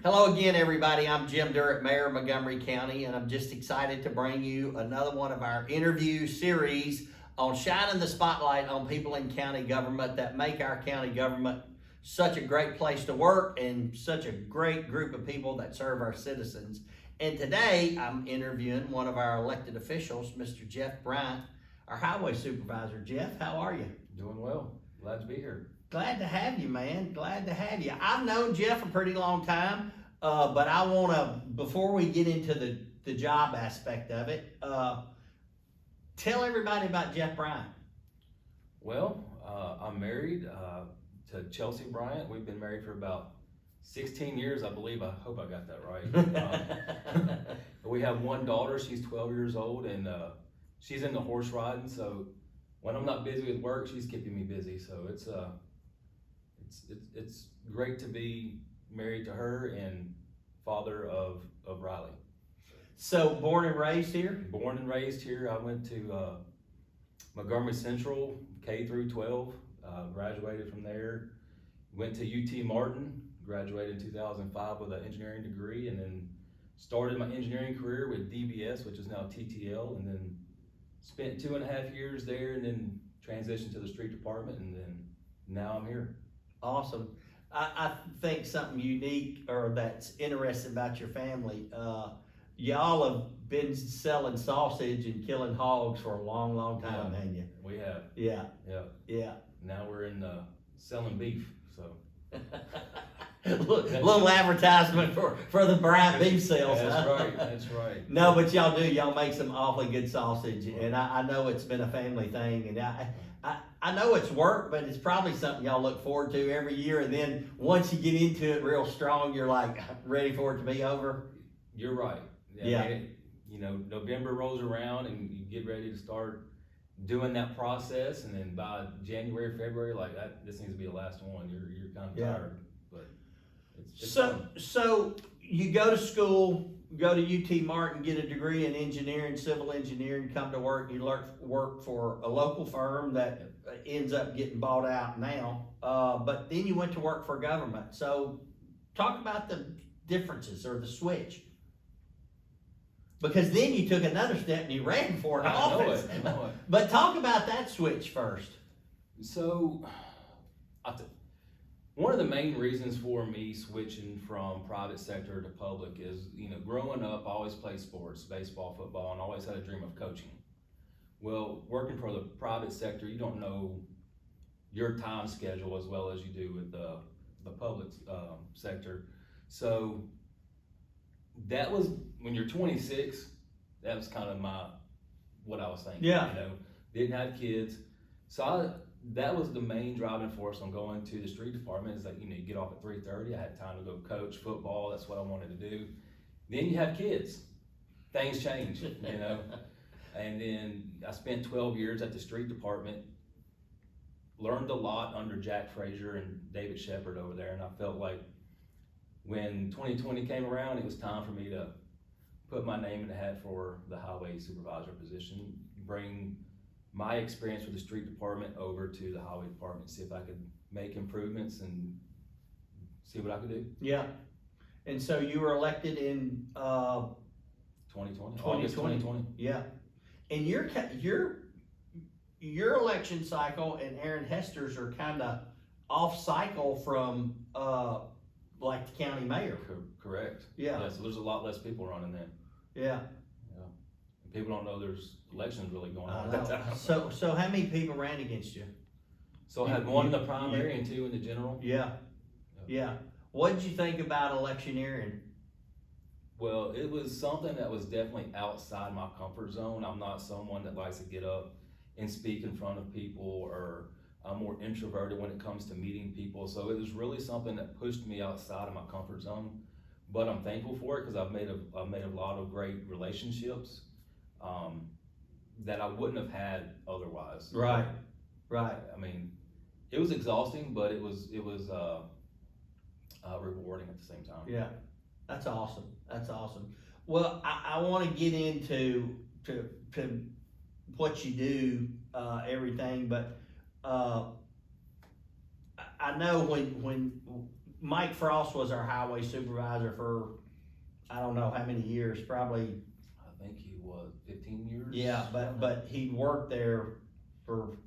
Hello again, everybody. I'm Jim Durrett, Mayor of Montgomery County, and I'm just excited to bring you another one of our interview series on shining the spotlight on people in county government that make our county government such a great place to work and such a great group of people that serve our citizens. And today I'm interviewing one of our elected officials, Mr. Jeff Bryant, our highway supervisor. Jeff, how are you? Doing well. Glad to be here. Glad to have you, man. Glad to have you. I've known Jeff a pretty long time, but I want to, before we get into the job aspect of it, tell everybody about Jeff Bryant. Well, I'm married to Chelsea Bryant. We've been married for about 16 years, I believe. I hope I got that right. We have one daughter. She's 12 years old, and she's into horse riding. So when I'm not busy with work, she's keeping me busy. So it's great to be married to her and father of Riley. So born and raised here? Born and raised here. I went to Montgomery Central, K through 12, graduated from there. Went to UT Martin, graduated in 2005 with an engineering degree, and then started my engineering career with DBS, which is now TTL, and then spent 2.5 years there, and then transitioned to the street department, and then now I'm here. Awesome. I think something unique or that's interesting about your family, y'all have been selling sausage and killing hogs for a long, long time, haven't you? We have. Yeah. Yeah. Yeah. Now we're in selling beef, so. Little advertisement for the Bryant beef sales. That's huh? right, that's right. No, but y'all make some awfully good sausage, and I know it's been a family thing, and I know it's work, but it's probably something y'all look forward to every year, and then once you get into it real strong, you're like ready for it to be over. You're right. Yeah. I mean, November rolls around and you get ready to start doing that process, and then by January, February, like this needs to be the last one. You're kind of tired, but it's fun. So you go to school, go to UT Martin, get a degree in engineering, civil engineering, come to work. You work for a local firm that ends up getting bought out now. But then you went to work for government. So talk about the differences or the switch. Because then you took another step and you ran for an office. I know it. But talk about that switch first. So, one of the main reasons for me switching from private sector to public is, growing up, I always played sports, baseball, football, and always had a dream of coaching. Well, working for the private sector, you don't know your time schedule as well as you do with the public sector. So that was, when you're 26, that was kind of what I was thinking. Yeah. Didn't have kids. So that was the main driving force on going to the street department, is that, you get off at 3:30. I had time to go coach football. That's what I wanted to do. Then you have kids. Things change, And then I spent 12 years at the street department, learned a lot under Jack Frazier and David Shepard over there, and I felt like when 2020 came around, it was time for me to put my name in the hat for the highway supervisor position, bring my experience with the street department over to the highway department, see if I could make improvements and see what I could do. Yeah. And so you were elected in 2020. August 2020. Yeah. And your election cycle and Aaron Hester's are kind of off cycle from like the county mayor. Correct. Yeah. So there's a lot less people running then. Yeah. And people don't know there's elections really going on. So how many people ran against you? So I had one in the primary and two in the general. Yeah. Yeah. What did you think about electioneering? Well, it was something that was definitely outside my comfort zone. I'm not someone that likes to get up and speak in front of people, or I'm more introverted when it comes to meeting people. So it was really something that pushed me outside of my comfort zone. But I'm thankful for it, because I've made a lot of great relationships that I wouldn't have had otherwise. Right. Right. I mean, it was exhausting, but it was rewarding at the same time. Yeah. That's awesome. That's awesome. Well, I want to get into what you do, everything, but I know when Mike Frost was our highway supervisor for, I don't know how many years, probably. I think he was 15 years. Yeah, but he worked there for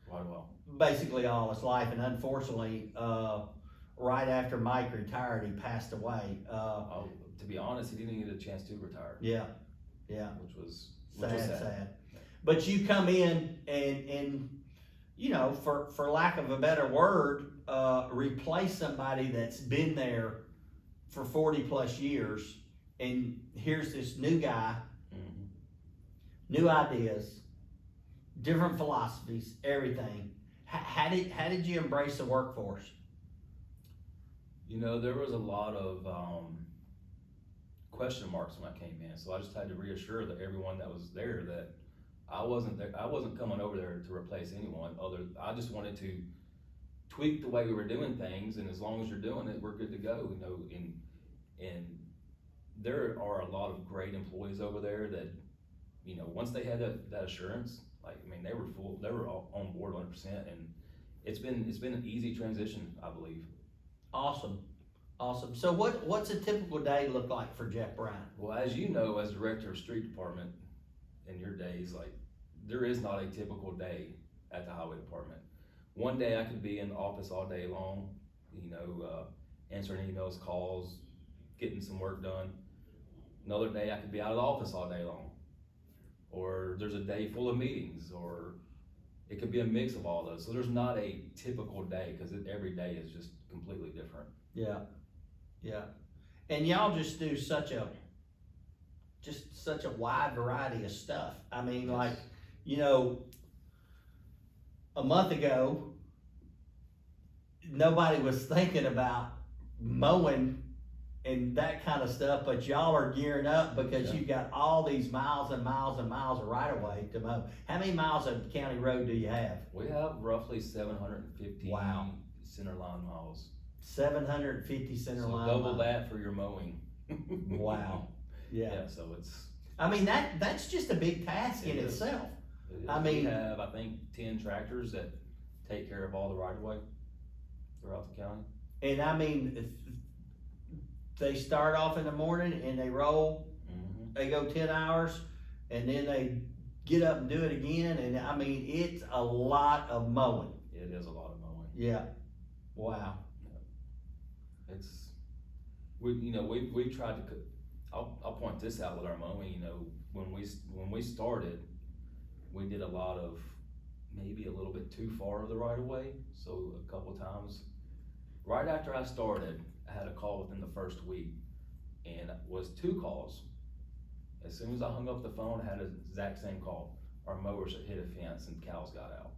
quite a while. basically all his life, and unfortunately, right after Mike retired, he passed away. To be honest, he didn't get a chance to retire. Yeah, which was sad. But you come in and you know, for lack of a better word, replace somebody that's been there for 40 plus years, and here's this new guy, new ideas, different philosophies, everything. How did you embrace the workforce? You know, there was a lot of question marks when I came in, so I just had to reassure that everyone that was there that I wasn't coming over there to replace anyone. I just wanted to tweak the way we were doing things, and as long as you're doing it, we're good to go. You know, and there are a lot of great employees over there that, you know, once they had that assurance, like, I mean, they were all on board 100%, and it's been an easy transition, I believe. Awesome. So what's a typical day look like for Jeff Bryant? Well, as you know, as director of street department in your days, like, there is not a typical day at the highway department. One day I could be in the office all day long, you know, answering emails, calls, getting some work done. Another day I could be out of the office all day long. Or there's a day full of meetings, or it could be a mix of all those. So there's not a typical day, because every day is just completely different. Yeah. And y'all just do such a wide variety of stuff. I mean, Yes. like, you know, a month ago, nobody was thinking about mowing and that kind of stuff, but y'all are gearing up because you've got all these miles and miles and miles of right of way to mow. How many miles of county road do you have? We have roughly 750 center line miles. 750 center line double miles. that for your mowing. Wow. Yeah. So it's. I mean, that's just a big task in itself. I mean, we have, I think, 10 tractors that take care of all the right of way throughout the county. And I mean, if they start off in the morning and they roll, they go 10 hours, and then they get up and do it again. And I mean, it's a lot of mowing. It is a lot of mowing. Yeah. Wow. We tried to. I'll point this out with our mowing. You know, when we started, we did a lot of maybe a little bit too far of the right of way. So a couple times, right after I started, I had a call within the first week, and it was 2 calls. As soon as I hung up the phone, I had the exact same call. Our mowers had hit a fence and cows got out.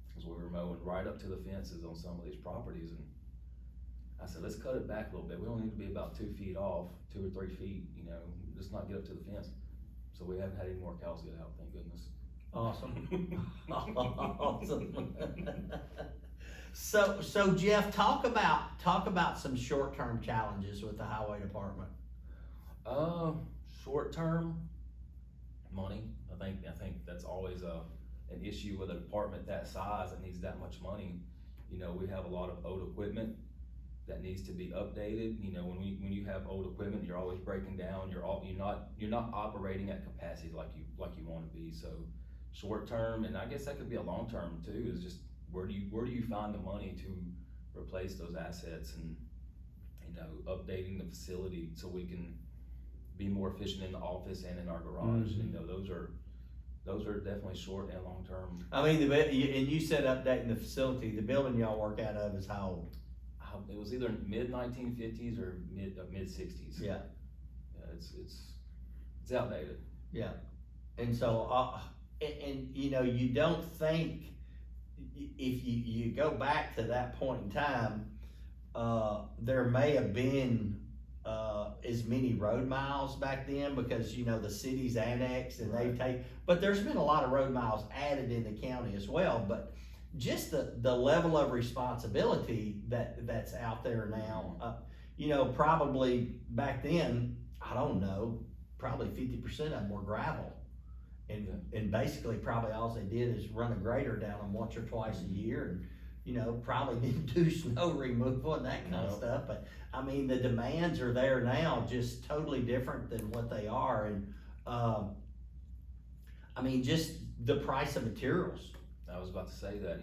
Because we were mowing right up to the fences on some of these properties, and I said, let's cut it back a little bit. We don't need to be about 2 feet off, 2 or 3 feet, you know, just not get up to the fence. So we haven't had any more cows get out, thank goodness. Awesome. Awesome. So Jeff, talk about some short-term challenges with the highway department. Short-term, money. I think that's always an issue with a department that size that needs that much money. You know, we have a lot of old equipment that needs to be updated. You know, when you have old equipment, you're always breaking down. You're not operating at capacity like you want to be. So short term, and I guess that could be a long term too, is just where do you find the money to replace those assets, and, you know, updating the facility so we can be more efficient in the office and in our garage. You know, those are definitely short and long term. I mean, and you said updating the facility. The building y'all work out of is how old? It was either mid 1950s or mid 60s. Yeah. It's outdated. Yeah. And so, and you know, you don't think, if you go back to that point in time, there may have been as many road miles back then, because, you know, the city's annexed and but there's been a lot of road miles added in the county as well. But just the level of responsibility that's out there now, you know, probably back then, I don't know, probably 50% of them were gravel. And basically probably all they did is run a grader down them once or twice a year and probably didn't do snow removal and that kind of No. stuff, but I mean, the demands are there now, just totally different than what they are, and, I mean, just the price of materials. I was about to say that,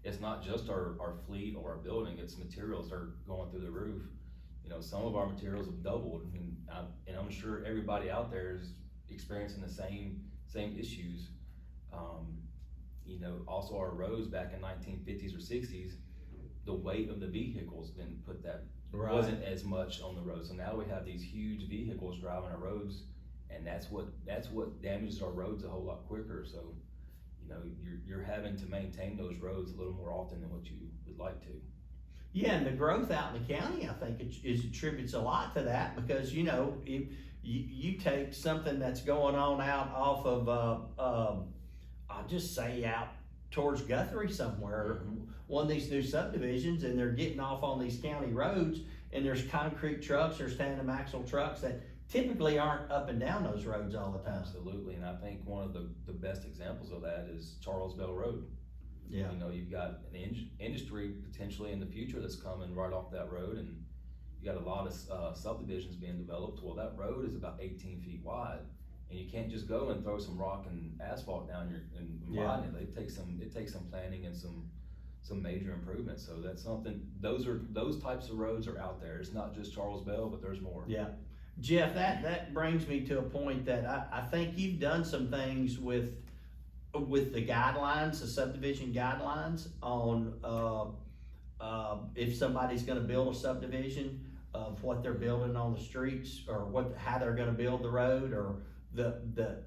it's not just our fleet or our building, it's materials that are going through the roof. Some of our materials have doubled, and I'm sure everybody out there is experiencing the same issues. Also our roads back in 1950s or 60s, the weight of the vehicles didn't put that, Right. wasn't as much on the road. So now we have these huge vehicles driving our roads, and that's what damages our roads a whole lot quicker. So, you're having to maintain those roads a little more often than what you would like to. Yeah, and the growth out in the county, I think it attributes a lot to that, because, if you take something that's going on out off of, I'll just say out towards Guthrie somewhere, one of these new subdivisions, and they're getting off on these county roads, and there's concrete trucks, there's tandem axle trucks that typically aren't up and down those roads all the time. Absolutely, and I think one of the best examples of that is Charles Bell Road. Yeah. You've got an industry potentially in the future that's coming right off that road, and you got a lot of subdivisions being developed. Well, that road is about 18 feet wide, and you can't just go and throw some rock and asphalt down and widen it. It takes some planning and some major improvements. So that's something. Those types of roads are out there. It's not just Charles Bell, but there's more. Yeah. Jeff, that brings me to a point that I think you've done some things with the guidelines, the subdivision guidelines on, if somebody's gonna build a subdivision, of what they're building on the streets, or how they're gonna build the road, or the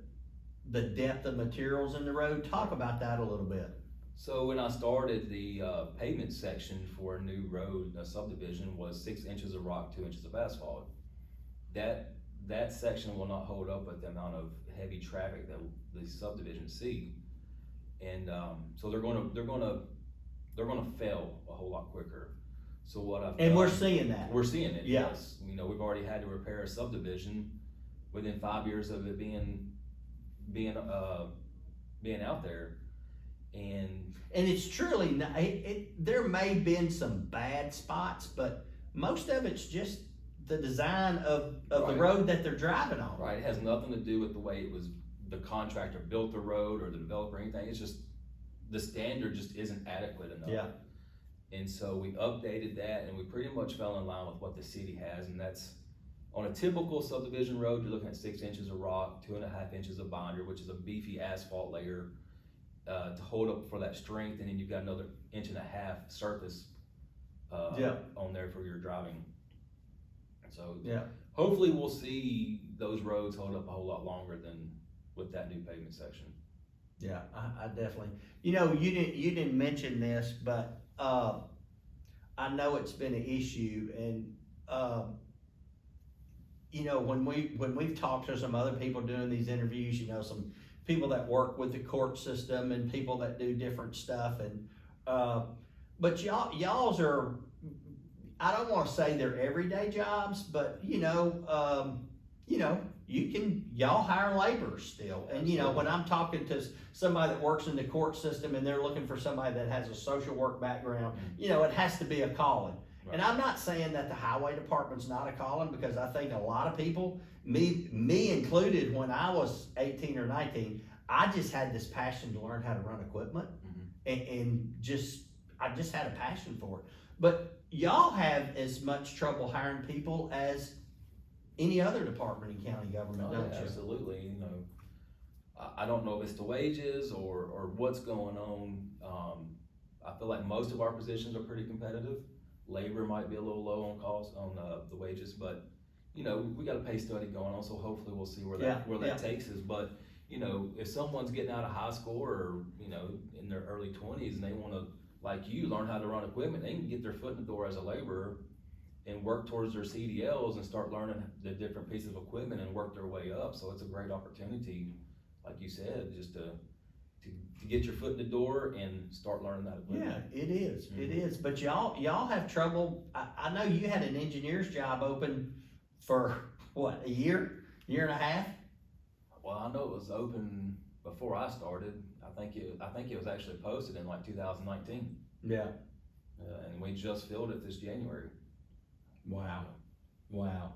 depth of materials in the road. Talk about that a little bit. So when I started, the pavement section for a new road, a subdivision, was 6 inches of rock, 2 inches of asphalt. That section will not hold up with the amount of heavy traffic that the subdivisions see, and so they're gonna fail a whole lot quicker. So what I've And done, we're seeing that. we're seeing it. Yeah. Yes, we've already had to repair a subdivision within 5 years of it being out there, and it's truly not, there may have been some bad spots, but most of it's just the design of the Right. road that they're driving on. right, it has nothing to do with the way the contractor built the road or the developer or anything. It's just the standard just isn't adequate enough. Yeah. And so we updated that, and we pretty much fell in line with what the city has, and that's on a typical subdivision road, you're looking at 6 inches of rock, 2.5 inches of binder, which is a beefy asphalt layer to hold up for that strength, and then you've got another 1.5 inch surface on there for your driving. So hopefully we'll see those roads hold up a whole lot longer than with that new pavement section. Yeah, I definitely. You didn't mention this, but I know it's been an issue, and when we've talked to some other people doing these interviews, some people that work with the court system and people that do different stuff, and but y'all's are, I don't want to say they're everyday jobs, but y'all hire laborers still. And when I'm talking to somebody that works in the court system and they're looking for somebody that has a social work background, it has to be a calling. Right. And I'm not saying that the highway department's not a calling, because I think a lot of people, me included, when I was 18 or 19, I just had this passion to learn how to run equipment, and I just had a passion for it. But y'all have as much trouble hiring people as any other department in county government, don't you? Absolutely. I don't know if it's the wages or what's going on. I feel like most of our positions are pretty competitive. Labor might be a little low on cost on the wages, but we got a pay study going on, so hopefully we'll see where that takes us. But if someone's getting out of high school or in their early 20s and they want to, like you, learn how to run equipment, they can get their foot in the door as a laborer and work towards their CDLs and start learning the different pieces of equipment and work their way up. So it's a great opportunity, like you said, just to get your foot in the door and start learning that equipment. Yeah, it is. It is. But y'all have trouble. I know you had an engineer's job open for what, a year and a half? Well, I know it was open before I started. I think it was actually posted in like 2019. Yeah. And we just filled it this January. Wow. Wow.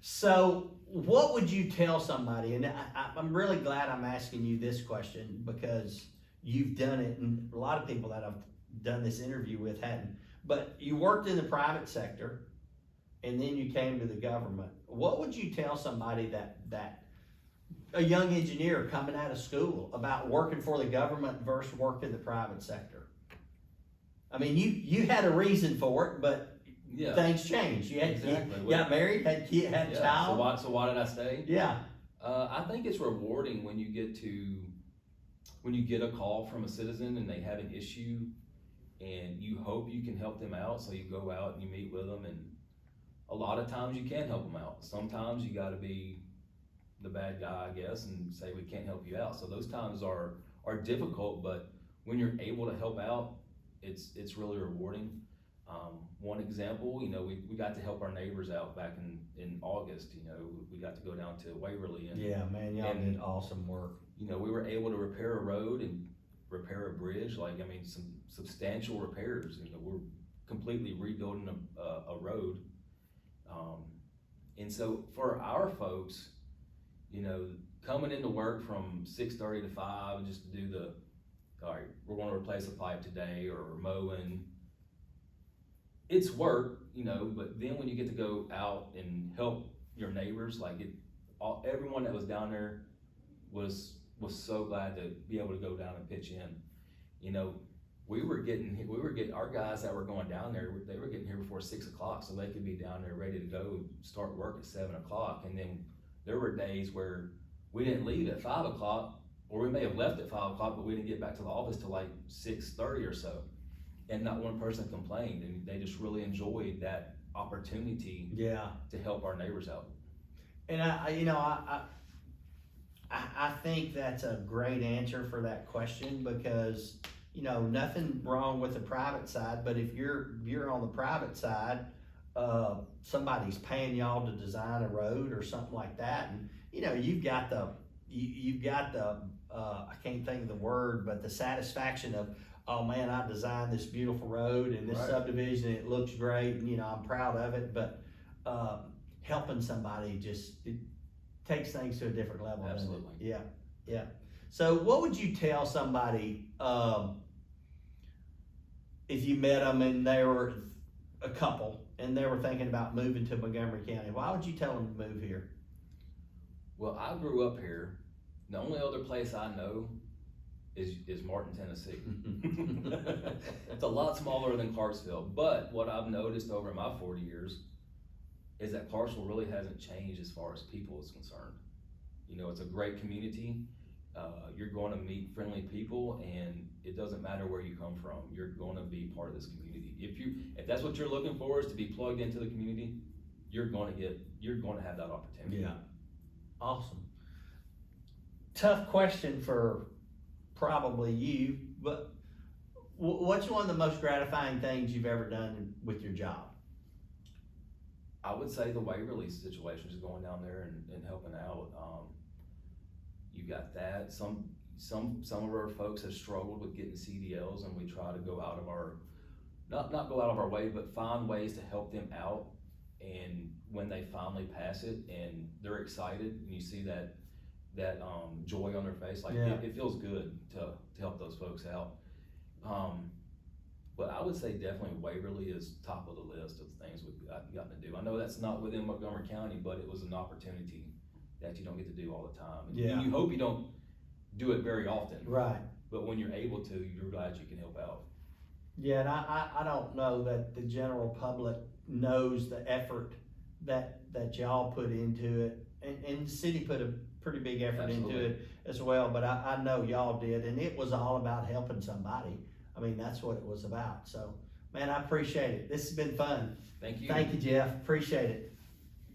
So what would you tell somebody, and I'm really glad I'm asking you this question because you've done it, and a lot of people that I've done this interview with hadn't, but you worked in the private sector and then you came to the government. What would you tell somebody that a young engineer coming out of school about working for the government versus working in the private sector? I mean, you had a reason for it, but Yeah. things changed. You Exactly. got married, had kid, had a Yeah. child. So why did I stay? Yeah. I think it's rewarding when you get a call from a citizen and they have an issue and you hope you can help them out. So you go out and you meet with them, and a lot of times you can help them out. Sometimes you gotta be the bad guy, I guess, and say we can't help you out. So those times are difficult, but when you're able to help out, it's really rewarding. One example, we got to help our neighbors out back in August. We got to go down to Waverly and Yeah, man, y'all did awesome work. we were able to repair a road and repair a bridge, some substantial repairs. We're completely rebuilding a road. And so for our folks, coming into work from 6:30 to 5 just to do all right, we're gonna replace a pipe today or mowing. It's work, but then when you get to go out and help your neighbors, everyone that was down there was so glad to be able to go down and pitch in. We were getting our guys that were going down there, they were getting here before 6 o'clock so they could be down there ready to go and start work at 7 o'clock. And then there were days where we didn't leave at 5 o'clock, or we may have left at 5 o'clock, but we didn't get back to the office till 6:30 or so. And not one person complained, and they just really enjoyed that opportunity to help our neighbors out. And I think that's a great answer for that question because, nothing wrong with the private side, but if you're on the private side, somebody's paying y'all to design a road or something like that, and you've got the I can't think of the word, but the satisfaction of, oh man, I designed this beautiful road and this subdivision, it looks great, and I'm proud of it, but helping somebody it takes things to a different level. Absolutely. Yeah. So what would you tell somebody if you met them and they were a couple and they were thinking about moving to Montgomery County? Why would you tell them to move here? Well, I grew up here. The only other place I know is Martin, Tennessee. It's a lot smaller than Clarksville, but what I've noticed over my 40 years is that Clarksville really hasn't changed as far as people is concerned. It's a great community. You're going to meet friendly people, and it doesn't matter where you come from. You're going to be part of this community. If that's what you're looking for, is to be plugged into the community, you're going to have that opportunity. Yeah. Awesome. Tough question for probably you, but what's one of the most gratifying things you've ever done with your job? I would say the Waverly situation, just going down there and helping out. You got that. Some of our folks have struggled with getting CDLs, and we try to go out of our, not go out of our way, but find ways to help them out. And when they finally pass it and they're excited, and you see that joy on their face, it feels good to help those folks out. But I would say definitely Waverly is top of the list of things we've gotten to do. I know that's not within Montgomery County, but it was an opportunity that you don't get to do all the time. And you hope you don't do it very often. Right. But when you're able to, you're glad you can help out. Yeah, and I don't know that the general public knows the effort that y'all put into it, and the city put a pretty big effort into it as well, but I know y'all did, and it was all about helping somebody. I mean, that's what it was about. So, man, I appreciate it. This has been fun. Thank you. Thank you, Jeff. Appreciate it.